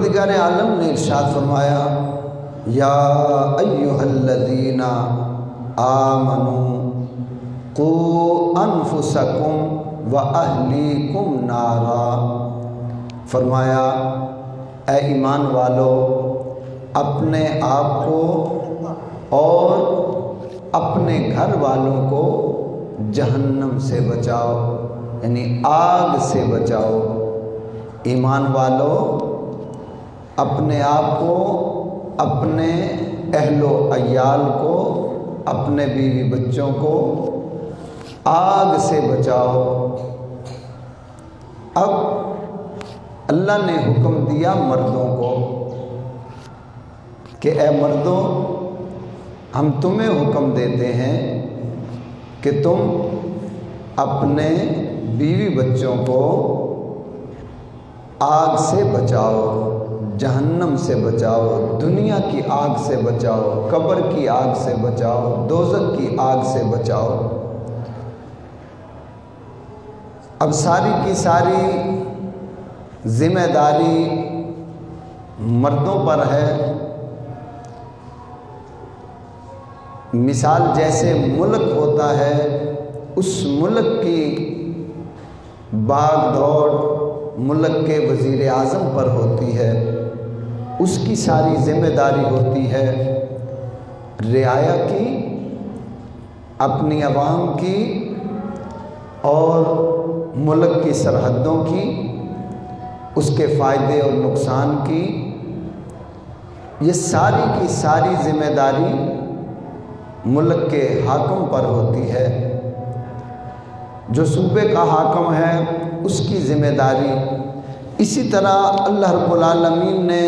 پروردگار عالم نے ارشاد فرمایا یا ایھا الذین آمنوا قوا انفسکم واہلیکم نارا، فرمایا اے ایمان والو اپنے آپ کو اور اپنے گھر والوں کو جہنم سے بچاؤ، یعنی آگ سے بچاؤ۔ ایمان والو اپنے آپ کو، اپنے اہل و عیال کو، اپنے بیوی بچوں کو آگ سے بچاؤ۔ اب اللہ نے حکم دیا مردوں کو کہ اے مردوں، ہم تمہیں حکم دیتے ہیں کہ تم اپنے بیوی بچوں کو آگ سے بچاؤ، جہنم سے بچاؤ، دنیا کی آگ سے بچاؤ، قبر کی آگ سے بچاؤ، دوزخ کی آگ سے بچاؤ۔ اب ساری کی ساری ذمہ داری مردوں پر ہے۔ مثال جیسے ملک ہوتا ہے، اس ملک کی بھاگ دوڑ ملک کے وزیر اعظم پر ہوتی ہے، اس کی ساری ذمہ داری ہوتی ہے رعایا کی، اپنی عوام کی اور ملک کی سرحدوں کی، اس کے فائدے اور نقصان کی۔ یہ ساری کی ساری ذمہ داری ملک کے حاکم پر ہوتی ہے۔ جو صوبے کا حاکم ہے اس کی ذمہ داری۔ اسی طرح اللہ رب العالمین نے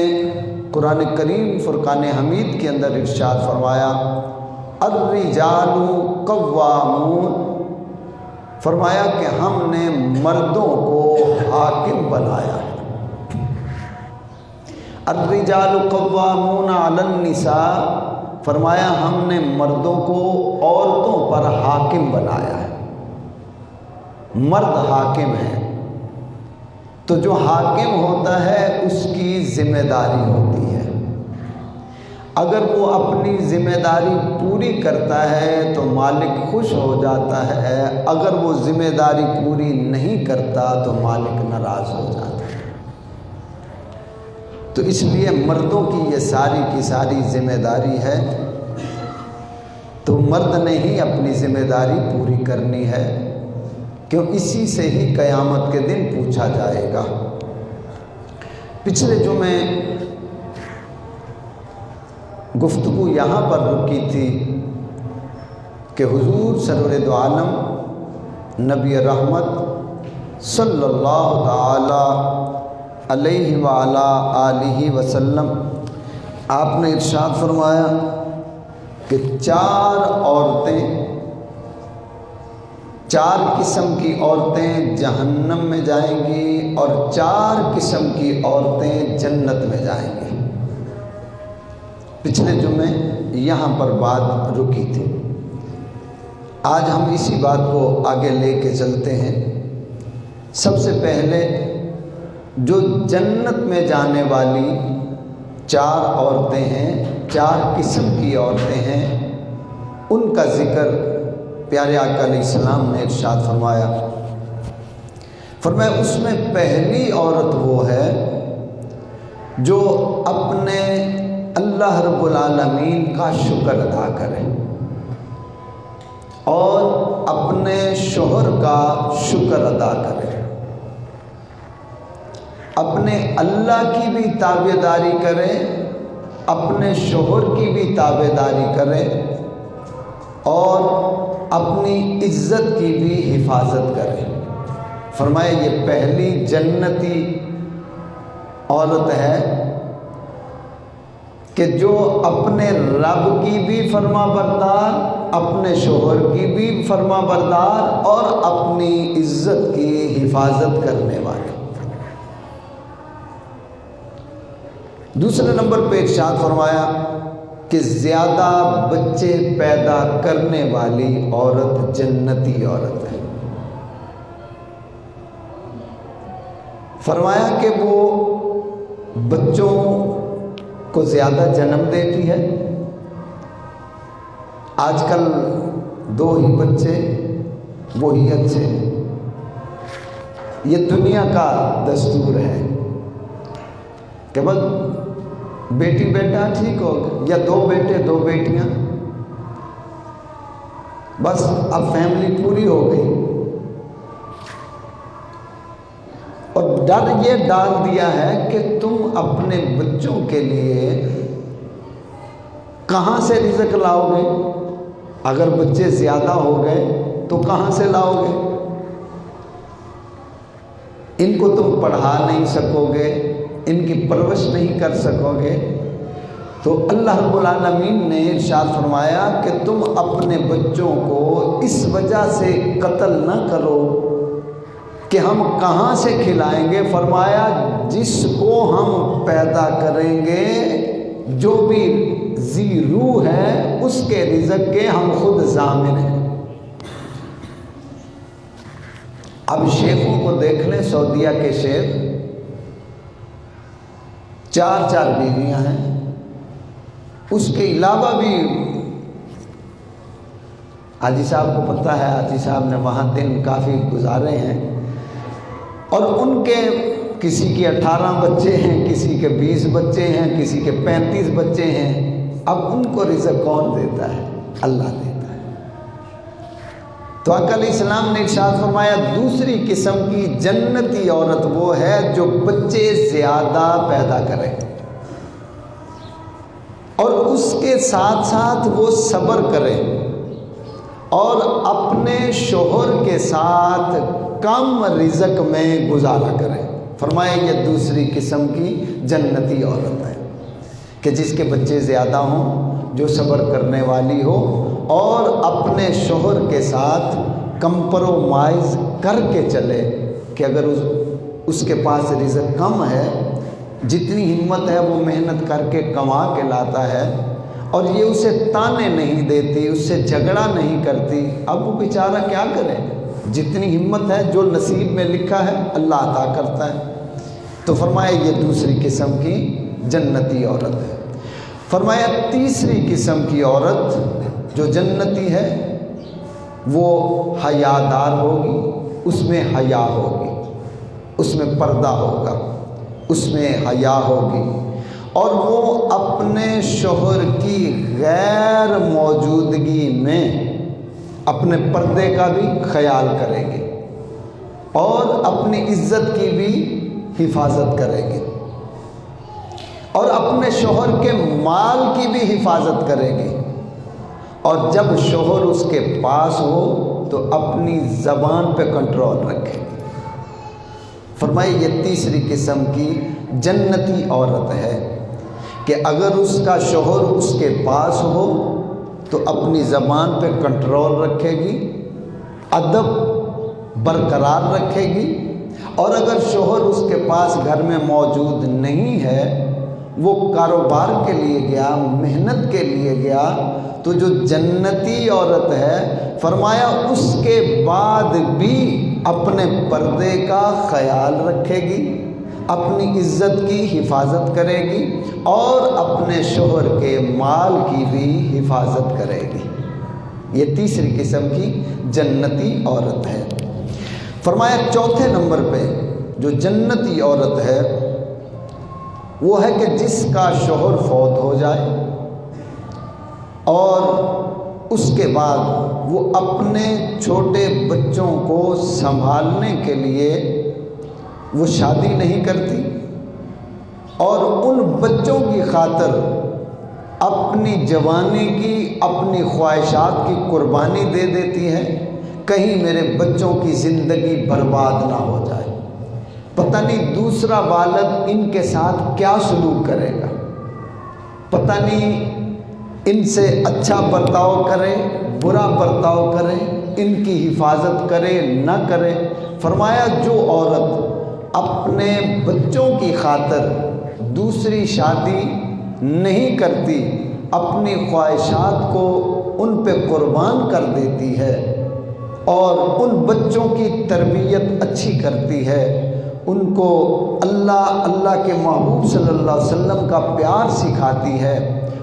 قرآن کریم فرقان حمید کے اندر ارشاد فرمایا الرجال قوامون، فرمایا کہ ہم نے مردوں کو حاکم بنایا ہے۔ الرجال قوامون علی النساء، فرمایا ہم نے مردوں کو عورتوں پر حاکم بنایا ہے، مرد حاکم ہے۔ تو جو حاکم ہوتا ہے اس کی ذمہ داری ہوتی ہے، اگر وہ اپنی ذمہ داری پوری کرتا ہے تو مالک خوش ہو جاتا ہے، اگر وہ ذمہ داری پوری نہیں کرتا تو مالک ناراض ہو جاتا ہے۔ تو اس لیے مردوں کی یہ ساری کی ساری ذمہ داری ہے، تو مرد نے ہی اپنی ذمہ داری پوری کرنی ہے، کیوں اسی سے ہی قیامت کے دن پوچھا جائے گا۔ پچھلے جمعے گفتگو یہاں پر رکی تھی کہ حضور سرور دو عالم نبی رحمت صلی اللہ تعالی علیہ وعلا آلہ وسلم، آپ نے ارشاد فرمایا کہ چار قسم کی عورتیں جہنم میں جائیں گی اور 4 قسم کی عورتیں جنت میں جائیں گی۔ پچھلے جمعے یہاں پر بات رکی تھی، آج ہم اسی بات کو آگے لے کے چلتے ہیں۔ سب سے پہلے جو جنت میں جانے والی 4 عورتیں ہیں، 4 قسم کی عورتیں ہیں، ان کا ذکر پیارے آقا علیہ السلام نے ارشاد فرمایا۔ فرمایا اس میں پہلی عورت وہ ہے جو اپنے اللہ رب العالمین کا شکر ادا کرے اور اپنے شوہر کا شکر ادا کرے، اپنے اللہ کی بھی تابعداری کرے، اپنے شوہر کی بھی تابعداری کرے اور اپنی عزت کی بھی حفاظت کرے۔ فرمایا یہ پہلی جنتی عورت ہے کہ جو اپنے رب کی بھی فرما بردار، اپنے شوہر کی بھی فرما بردار اور اپنی عزت کی حفاظت کرنے والی۔ دوسرے نمبر پہ ارشاد فرمایا کہ زیادہ بچے پیدا کرنے والی عورت جنتی عورت ہے۔ فرمایا کہ وہ بچوں کو زیادہ جنم دیتی ہے۔ آج کل 2 ہی بچے وہی اچھے، یہ دنیا کا دستور ہے کہ بس بیٹی بیٹا ٹھیک ہو یا 2 بیٹے 2 بیٹیاں، بس اب فیملی پوری ہو گئی۔ اور ڈر یہ ڈال دیا ہے کہ تم اپنے بچوں کے لیے کہاں سے رزق لاؤ گے؟ اگر بچے زیادہ ہو گئے تو کہاں سے لاؤ گے؟ ان کو تم پڑھا نہیں سکو گے، ان کی پرورش نہیں کر سکو گے، تو اللہ رب العالمین نے ارشاد فرمایا کہ تم اپنے بچوں کو اس وجہ سے قتل نہ کرو کہ ہم کہاں سے کھلائیں گے۔ فرمایا جس کو ہم پیدا کریں گے، جو بھی ذی روح ہے، اس کے رزق کے ہم خود ضامن ہیں۔ اب شیخوں کو دیکھ لیں، سعودیہ کے شیخ 4 بیویاں ہیں، اس کے علاوہ بھی حاجی صاحب کو پتہ ہے، حاجی صاحب نے وہاں دن کافی گزارے ہیں، اور ان کے کسی کے 18 بچے ہیں، کسی کے 20 بچے ہیں، کسی کے 35 بچے ہیں۔ اب ان کو رزق کون دیتا ہے؟ اللہ دیتا ہے۔ تو آقا علیہ السلام نے ارشاد فرمایا دوسری قسم کی جنتی عورت وہ ہے جو بچے زیادہ پیدا کرے اور اس کے ساتھ ساتھ وہ صبر کرے اور اپنے شوہر کے ساتھ کم رزق میں گزارا کرے۔ فرمایا یہ دوسری قسم کی جنتی عورت ہے کہ جس کے بچے زیادہ ہوں، جو صبر کرنے والی ہو اور اپنے شوہر کے ساتھ کمپرومائز کر کے چلے کہ اگر اس کے پاس رزق کم ہے، جتنی ہمت ہے وہ محنت کر کے کما کے لاتا ہے اور یہ اسے تانے نہیں دیتی، اس سے جھگڑا نہیں کرتی، اب وہ بیچارہ کیا کرے؟ جتنی ہمت ہے، جو نصیب میں لکھا ہے اللہ عطا کرتا ہے۔ تو فرمایا یہ دوسری قسم کی جنتی عورت ہے۔ فرمایا تیسری قسم کی عورت جو جنتی ہے وہ حیادار ہوگی، اس میں حیا ہوگی، اس میں پردہ ہوگا، اس میں حیا ہوگی، اور وہ اپنے شوہر کی غیر موجودگی میں اپنے پردے کا بھی خیال کرے گی اور اپنی عزت کی بھی حفاظت کرے گی اور اپنے شوہر کے مال کی بھی حفاظت کرے گی، اور جب شوہر اس کے پاس ہو تو اپنی زبان پہ کنٹرول رکھے گی۔ فرمائے یہ تیسری قسم کی جنتی عورت ہے کہ اگر اس کا شوہر اس کے پاس ہو تو اپنی زبان پہ کنٹرول رکھے گی، ادب برقرار رکھے گی، اور اگر شوہر اس کے پاس گھر میں موجود نہیں ہے، وہ کاروبار کے لیے گیا، محنت کے لیے گیا، تو جو جنتی عورت ہے فرمایا اس کے بعد بھی اپنے پردے کا خیال رکھے گی، اپنی عزت کی حفاظت کرے گی اور اپنے شوہر کے مال کی بھی حفاظت کرے گی۔ یہ تیسری قسم کی جنتی عورت ہے۔ فرمایا چوتھے نمبر پہ جو جنتی عورت ہے وہ ہے کہ جس کا شوہر فوت ہو جائے اور اس کے بعد وہ اپنے چھوٹے بچوں کو سنبھالنے کے لیے وہ شادی نہیں کرتی اور ان بچوں کی خاطر اپنی جوانی کی، اپنی خواہشات کی قربانی دے دیتی ہے، کہیں میرے بچوں کی زندگی برباد نہ ہو جائے، پتہ نہیں دوسرا والد ان کے ساتھ کیا سلوک کرے گا، پتہ نہیں ان سے اچھا برتاؤ کرے، برا برتاؤ کرے، ان کی حفاظت کرے نہ کرے۔ فرمایا جو عورت اپنے بچوں کی خاطر دوسری شادی نہیں کرتی، اپنی خواہشات کو ان پہ قربان کر دیتی ہے اور ان بچوں کی تربیت اچھی کرتی ہے، ان کو اللہ کے محبوب صلی اللہ علیہ وسلم کا پیار سکھاتی ہے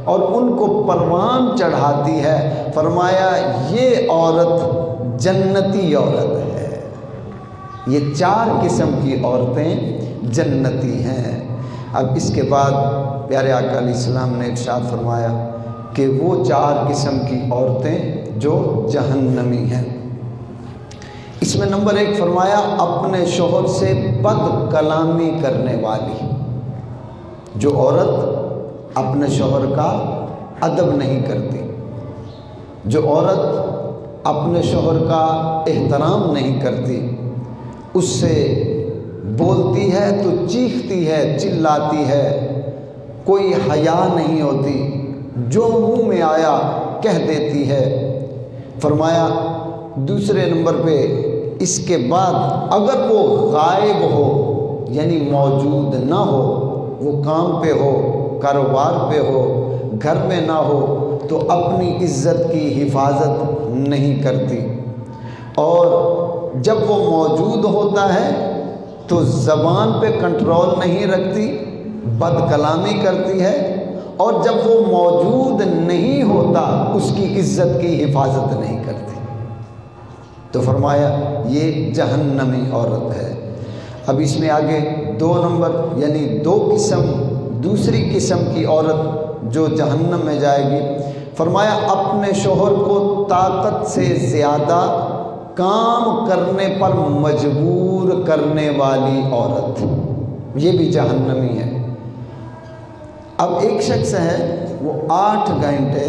اور ان کو پروان چڑھاتی ہے۔ فرمایا یہ عورت جنتی عورت ہے، یہ 4 قسم کی عورتیں جنتی ہیں۔ اب اس کے بعد پیارے آقا علیہ السلام نے ارشاد فرمایا کہ وہ 4 قسم کی عورتیں جو جہنمی ہیں۔ اس میں نمبر 1 فرمایا اپنے شوہر سے بد کلامی کرنے والی، جو عورت اپنے شوہر کا ادب نہیں کرتی، جو عورت اپنے شوہر کا احترام نہیں کرتی، اس سے بولتی ہے تو چیختی ہے، چلاتی ہے، کوئی حیا نہیں ہوتی، جو منہ میں آیا کہہ دیتی ہے۔ فرمایا دوسرے نمبر پہ اس کے بعد اگر وہ غائب ہو یعنی موجود نہ ہو، وہ کام پہ ہو، کاروبار پہ ہو، گھر میں نہ ہو، تو اپنی عزت کی حفاظت نہیں کرتی، اور جب وہ موجود ہوتا ہے تو زبان پہ کنٹرول نہیں رکھتی، بد کلامی کرتی ہے، اور جب وہ موجود نہیں ہوتا اس کی عزت کی حفاظت نہیں کرتی۔ تو فرمایا یہ جہنمی عورت ہے۔ اب اس میں آگے 2 نمبر یعنی 2 قسم، دوسری قسم کی عورت جو جہنم میں جائے گی۔ فرمایا اپنے شوہر کو طاقت سے زیادہ کام کرنے پر مجبور کرنے والی عورت، یہ بھی جہنمی ہے۔ اب ایک شخص ہے وہ 8 گھنٹے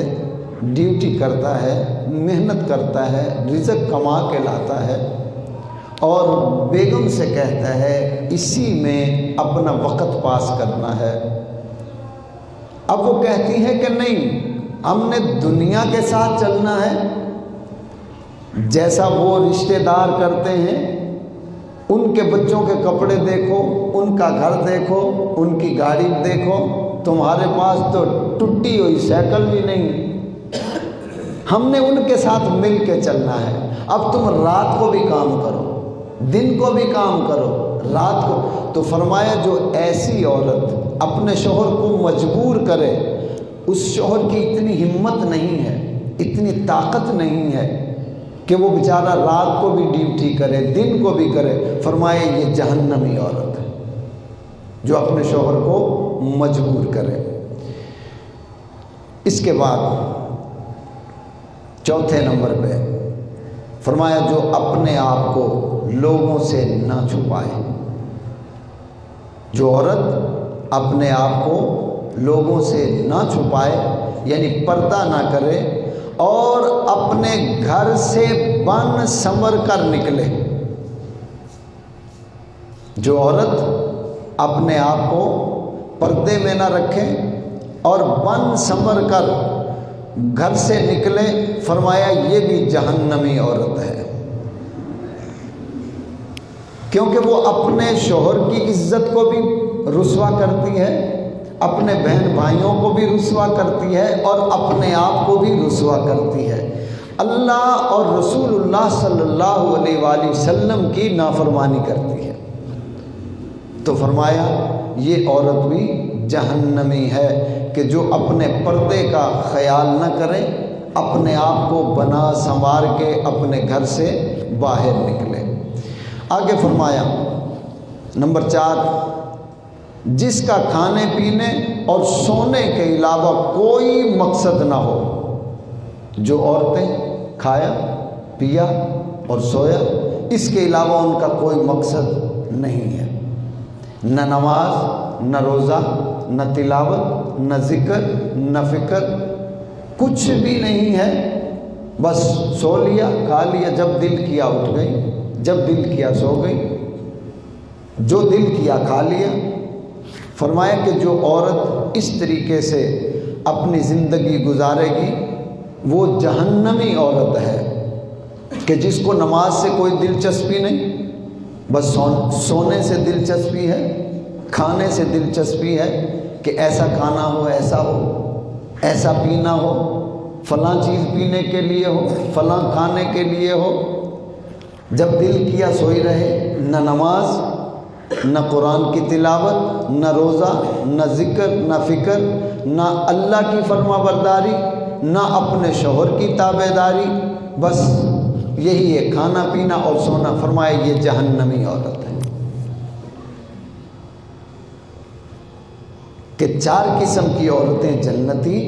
ڈیوٹی کرتا ہے، محنت کرتا ہے، رزق کما کے لاتا ہے، اور بیگم سے کہتا ہے اسی میں اپنا وقت پاس کرنا ہے۔ اب وہ کہتی ہے کہ نہیں، ہم نے دنیا کے ساتھ چلنا ہے، جیسا وہ رشتہ دار کرتے ہیں، ان کے بچوں کے کپڑے دیکھو، ان کا گھر دیکھو، ان کی گاڑی دیکھو، تمہارے پاس تو ٹوٹی ہوئی سائیکل بھی نہیں، ہم نے ان کے ساتھ مل کے چلنا ہے۔ اب تم رات کو بھی کام کرو، دن کو بھی کام کرو، رات کو۔ تو فرمایا جو ایسی عورت اپنے شوہر کو مجبور کرے، اس شوہر کی اتنی ہمت نہیں ہے، اتنی طاقت نہیں ہے کہ وہ بیچارہ رات کو بھی ڈیوٹی کرے، دن کو بھی کرے۔ فرمایا یہ جہنمی عورت ہے جو اپنے شوہر کو مجبور کرے۔ اس کے بعد 4تھے نمبر پہ فرمایا جو اپنے آپ کو لوگوں سے نہ چھپائے، جو عورت اپنے آپ کو لوگوں سے نہ چھپائے یعنی پردہ نہ کرے، اور اپنے گھر سے بن سنور کر نکلے۔ جو عورت اپنے آپ کو پردے میں نہ رکھے اور بن سنور کر گھر سے نکلے، فرمایا یہ بھی جہنمی عورت ہے، کیونکہ وہ اپنے شوہر کی عزت کو بھی رسوا کرتی ہے، اپنے بہن بھائیوں کو بھی رسوا کرتی ہے، اور اپنے آپ کو بھی رسوا کرتی ہے، اللہ اور رسول اللہ صلی اللہ علیہ وآلہ وسلم کی نافرمانی کرتی ہے۔ تو فرمایا یہ عورت بھی جہنمی ہے کہ جو اپنے پردے کا خیال نہ کرے، اپنے آپ کو بنا سنوار کے اپنے گھر سے باہر نکلے۔ آگے فرمایا نمبر 4 جس کا کھانے پینے اور سونے کے علاوہ کوئی مقصد نہ ہو۔ جو عورتیں کھایا پیا اور سویا، اس کے علاوہ ان کا کوئی مقصد نہیں ہے، نہ نماز، نہ روزہ، نہ تلاوت، نہ ذکر، نہ فکر، کچھ بھی نہیں ہے، بس سو لیا کھا لیا، جب دل کیا اٹھ گئی، جب دل کیا سو گئی، جو دل کیا کھا لیا۔ فرمایا کہ جو عورت اس طریقے سے اپنی زندگی گزارے گی وہ جہنمی عورت ہے، کہ جس کو نماز سے کوئی دلچسپی نہیں، بس سونے سے دلچسپی ہے، کھانے سے دلچسپی ہے کہ ایسا کھانا ہو، ایسا ہو، ایسا پینا ہو، فلاں چیز پینے کے لیے ہو، فلاں کھانے کے لیے ہو، جب دل کیا سوئی رہے، نہ نماز نہ قرآن کی تلاوت، نہ روزہ، نہ ذکر، نہ فکر، نہ اللہ کی فرما برداری، نہ اپنے شوہر کی تابع داری، بس یہی ہے کھانا پینا اور سونا۔ فرمایا یہ جہنمی عورت ہے۔ کہ 4 قسم کی عورتیں جنتی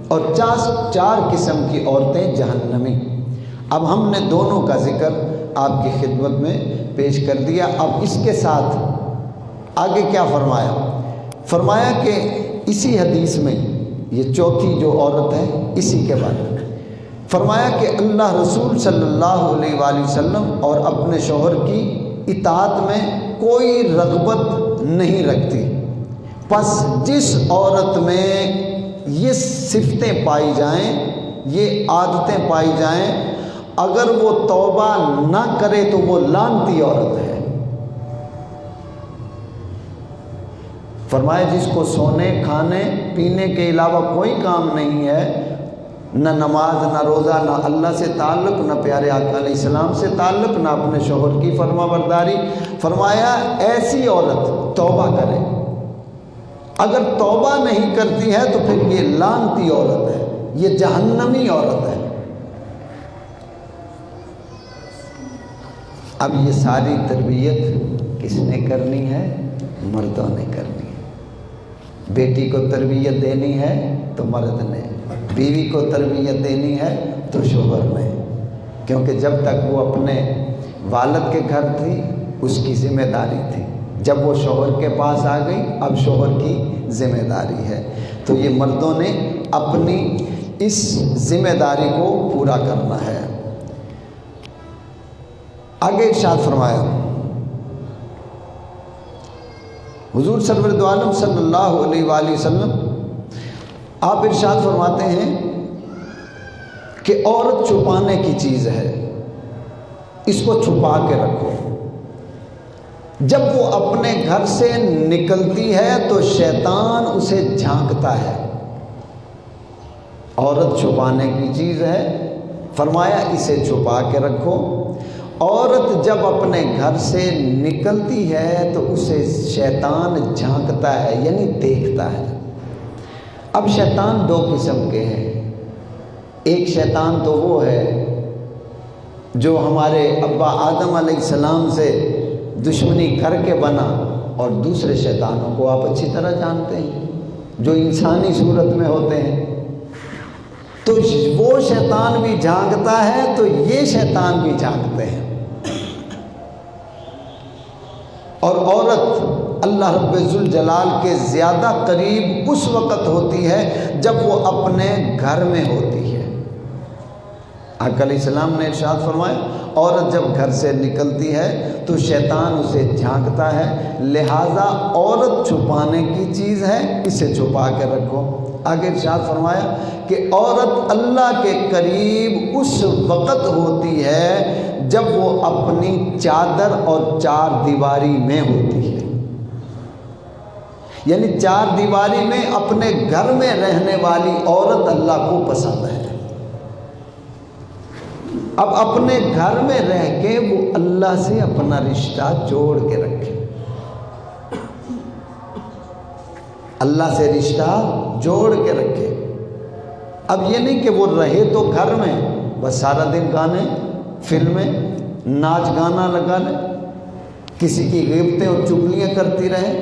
اور 4 قسم کی عورتیں جہنمی۔ اب ہم نے دونوں کا ذکر آپ کی خدمت میں پیش کر دیا۔ اب اس کے ساتھ آگے کیا فرمایا؟ فرمایا کہ اسی حدیث میں یہ چوتھی جو عورت ہے اسی کے بارے میں فرمایا کہ اللہ رسول صلی اللہ علیہ وآلہ وسلم اور اپنے شوہر کی اطاعت میں کوئی رغبت نہیں رکھتی، پس جس عورت میں یہ صفتیں پائی جائیں، یہ عادتیں پائی جائیں، اگر وہ توبہ نہ کرے تو وہ لعنتی عورت ہے۔ فرمایا جس کو سونے کھانے پینے کے علاوہ کوئی کام نہیں ہے، نہ نماز، نہ روزہ، نہ اللہ سے تعلق، نہ پیارے آقا علیہ السلام سے تعلق، نہ اپنے شوہر کی فرما برداری، فرمایا ایسی عورت توبہ کرے۔ اگر توبہ نہیں کرتی ہے تو پھر یہ لعنتی عورت ہے، یہ جہنمی عورت ہے۔ اب یہ ساری تربیت کس نے کرنی ہے؟ مردوں نے کرنی ہے۔ بیٹی کو تربیت دینی ہے تو مرد نے، بیوی کو تربیت دینی ہے تو شوہر نے، کیونکہ جب تک وہ اپنے والد کے گھر تھی اس کی ذمہ داری تھی، جب وہ شوہر کے پاس آ گئی اب شوہر کی ذمہ داری ہے۔ تو یہ مردوں نے اپنی اس ذمہ داری کو پورا کرنا ہے۔ آگے ارشاد فرمایا حضور سرور دو عالم صلی اللہ علیہ وآلہ وسلم، آپ ارشاد فرماتے ہیں کہ عورت چھپانے کی چیز ہے، اس کو چھپا کے رکھو۔ جب وہ اپنے گھر سے نکلتی ہے تو شیطان اسے جھانکتا ہے۔ عورت چھپانے کی چیز ہے، فرمایا اسے چھپا کے رکھو۔ عورت جب اپنے گھر سے نکلتی ہے تو اسے شیطان جھانکتا ہے، یعنی دیکھتا ہے۔ اب شیطان 2 قسم کے ہیں۔ ایک شیطان تو وہ ہے جو ہمارے ابا آدم علیہ السلام سے دشمنی کر کے بنا، اور دوسرے شیطانوں کو آپ اچھی طرح جانتے ہیں جو انسانی صورت میں ہوتے ہیں۔ تو وہ شیطان بھی جھانکتا ہے تو یہ شیطان بھی جھانکتے ہیں۔ اور عورت اللہ رب ذوالجلال کے زیادہ قریب اس وقت ہوتی ہے جب وہ اپنے گھر میں ہوتی ہے۔ آقا علیہ السلام نے ارشاد فرمایا عورت جب گھر سے نکلتی ہے تو شیطان اسے جھانکتا ہے، لہٰذا عورت چھپانے کی چیز ہے، اسے چھپا کے رکھو۔ آگے ارشاد فرمایا کہ عورت اللہ کے قریب اس وقت ہوتی ہے جب وہ اپنی چادر اور 4 دیواری میں ہوتی ہے، یعنی 4 دیواری میں اپنے گھر میں رہنے والی عورت اللہ کو پسند ہے۔ اب اپنے گھر میں رہ کے وہ اللہ سے اپنا رشتہ جوڑ کے رکھے، اللہ سے رشتہ جوڑ کے رکھے۔ اب یہ نہیں کہ وہ رہے تو گھر میں بس سارا دن گانے، فلمیں، ناچ گانا لگا لے، کسی کی غیبتیں اور چغلیاں کرتی رہے،